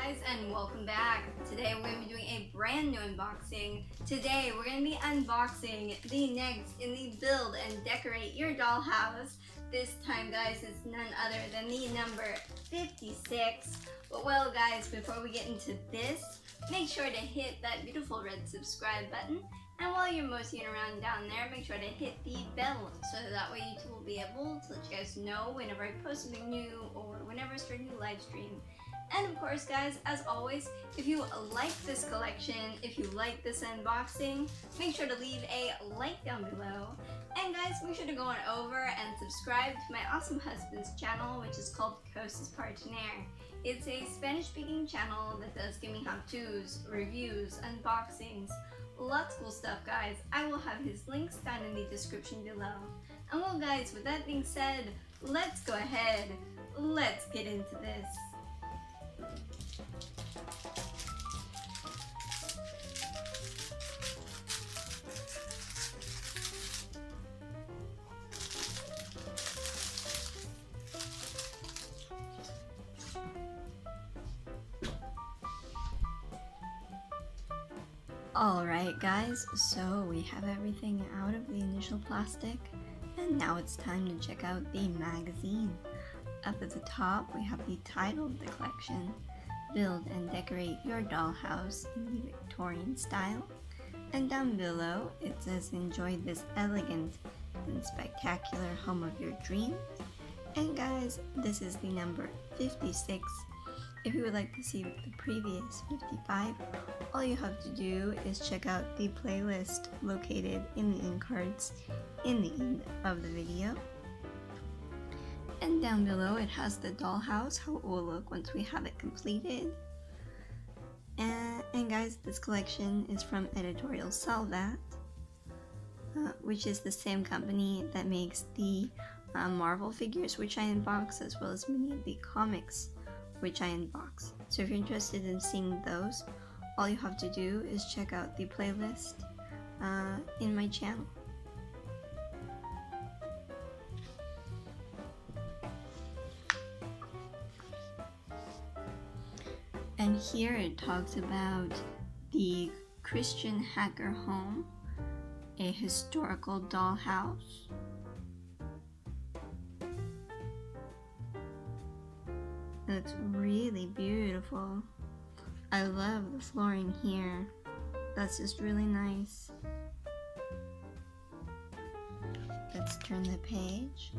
guys, and welcome back. Today we're going to be doing a brand new unboxing. Today we're going to be unboxing the next in the build and decorate your dollhouse. This time, guys, it's none other than the number 56. But well, guys, before we get into this, make sure to hit that beautiful red subscribe button. And while you're moseying around down there, make sure to hit the bell so that way YouTube will be able to let you guys know whenever I post something new or whenever I start a new live stream. And of course, guys, as always, if you like this collection, if you like this unboxing, make sure to leave a like down below. And guys, make sure to go on over and subscribe to my awesome husband's channel, which is called Cosas Partner. It's a Spanish-speaking channel that does gaming how-tos, reviews, unboxings, lots of cool stuff, guys. I will have his links down in the description below. And well, guys, with that being said, let's go ahead. Let's get into this. Alright guys, so we have everything out of the initial plastic, and now it's time to check out the magazine. Up at the top we have the title of the collection, Build and Decorate Your Dollhouse in the Victorian Style, and down below it says enjoy this elegant and spectacular home of your dreams. And guys, this is the number 56. If you would like to see the previous 55, all you have to do is check out the playlist located in the end cards in the end of the video. And down below it has the dollhouse, how it will look once we have it completed. And guys, this collection is from Editorial Salvat, which is the same company that makes the Marvel figures, which I unbox, as well as many of the comics which I unbox. So if you're interested in seeing those, all you have to do is check out the playlist in my channel. And here it talks about the Christian Hacker home, a historical dollhouse. That's really beautiful. I love the flooring here. That's just really nice. Let's turn the page.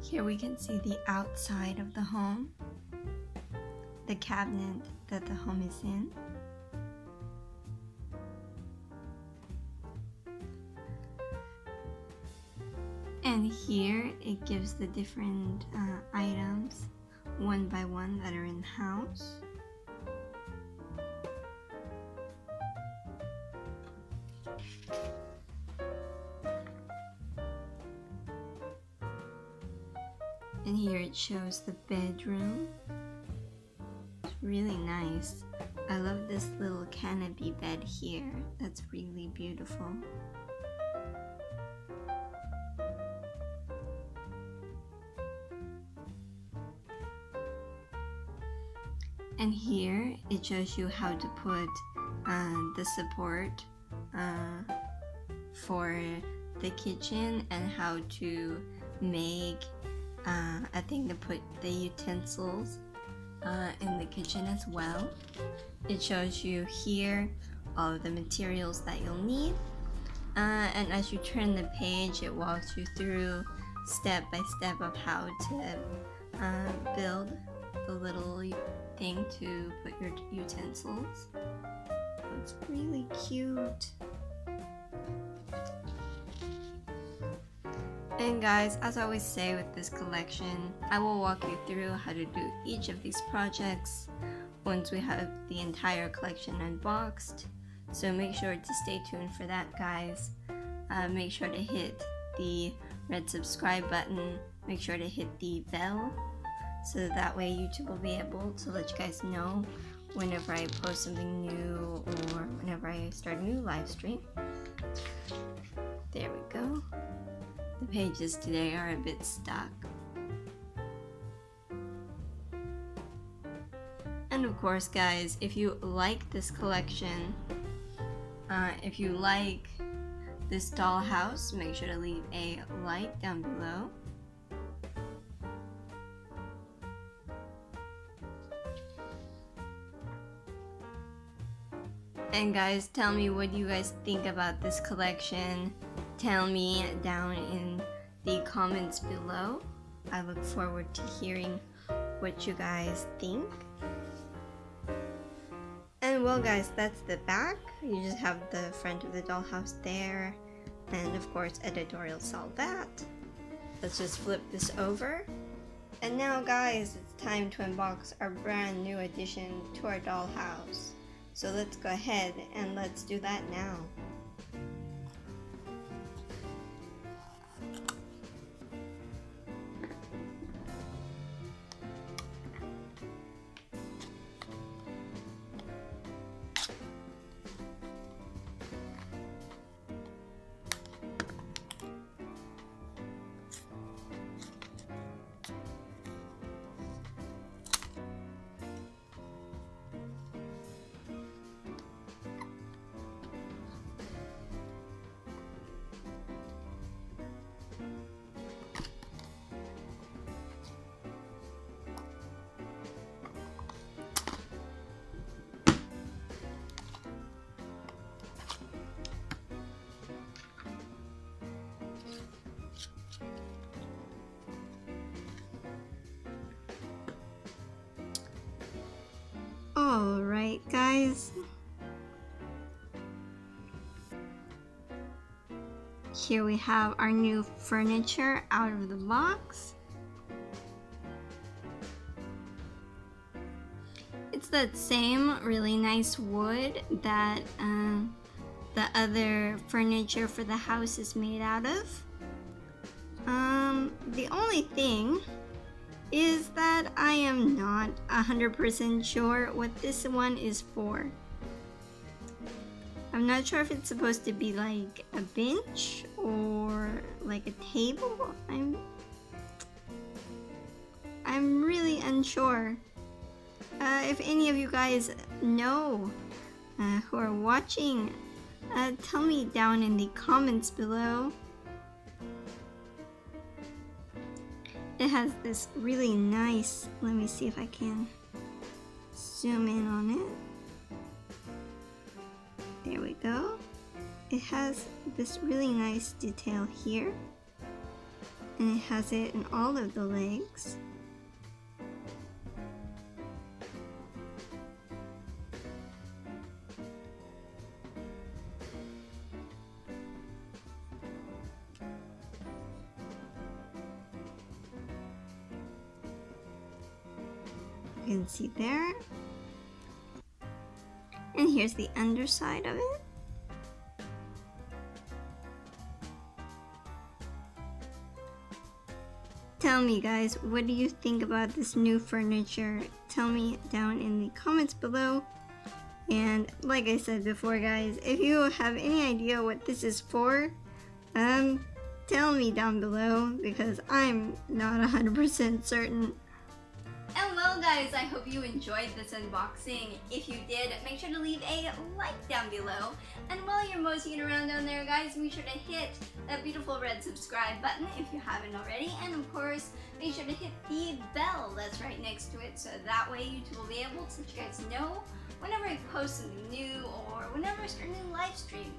Here we can see the outside of the home, the cabinet that the home is in. And here it gives the different items one by one that are in the house. And here it shows the bedroom. It's really nice. I love this little canopy bed here. That's really beautiful. And here it shows you how to put the support for the kitchen and how to make a thing to put the utensils in the kitchen as well. It shows you here all of the materials that you'll need, and as you turn the page it walks you through step by step of how to build the little thing to put your utensils. It's really cute. And guys, as I always say with this collection, I will walk you through how to do each of these projects once we have the entire collection unboxed. So make sure to stay tuned for that, guys. Make sure to hit the red subscribe button. Make sure to hit the bell, so that way YouTube will be able to let you guys know whenever I post something new or whenever I start a new live stream. There we go. The pages today are a bit stuck. And of course guys, if you like this collection, if you like this dollhouse, make sure to leave a like down below. And guys, tell me what you guys think about this collection. Tell me down in the comments below. I look forward to hearing what you guys think. And well guys, that's the back. You just have the front of the dollhouse there. And of course, editorial Salvat. Let's just flip this over. And now guys, it's time to unbox our brand new addition to our dollhouse. So let's go ahead and let's do that now. Alright guys, here we have our new furniture out of the box. It's that same really nice wood that the other furniture for the house is made out of. The only thing is that I am not 100% sure what this one is for. I'm not sure if it's supposed to be like a bench or like a table. I'm really unsure. If any of you guys know who are watching, tell me down in the comments below. It has this really nice, let me see if I can zoom in on it. There we go. It has this really nice detail here. And it has it in all of the legs. You can see there. And here's the underside of it. Tell me guys, what do you think about this new furniture? Tell me down in the comments below. And like I said before guys, if you have any idea what this is for, tell me down below because I'm not 100% certain. And well guys, I hope you enjoyed this unboxing. If you did, make sure to leave a like down below. And while you're moseying around down there guys, make sure to hit that beautiful red subscribe button if you haven't already. And of course, make sure to hit the bell that's right next to it so that way YouTube will be able to let you guys know whenever I post something new or whenever I start a new live stream.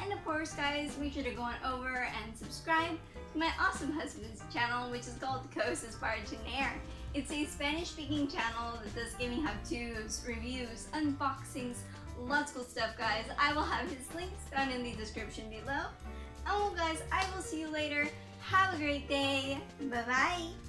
And of course guys, make sure to go on over and subscribe to my awesome husband's channel, which is called Cosas Parchinaire. It's a Spanish-speaking channel that does gaming how-tos, reviews, unboxings, lots of cool stuff, guys. I will have his links down in the description below. And well, guys, I will see you later. Have a great day. Bye-bye.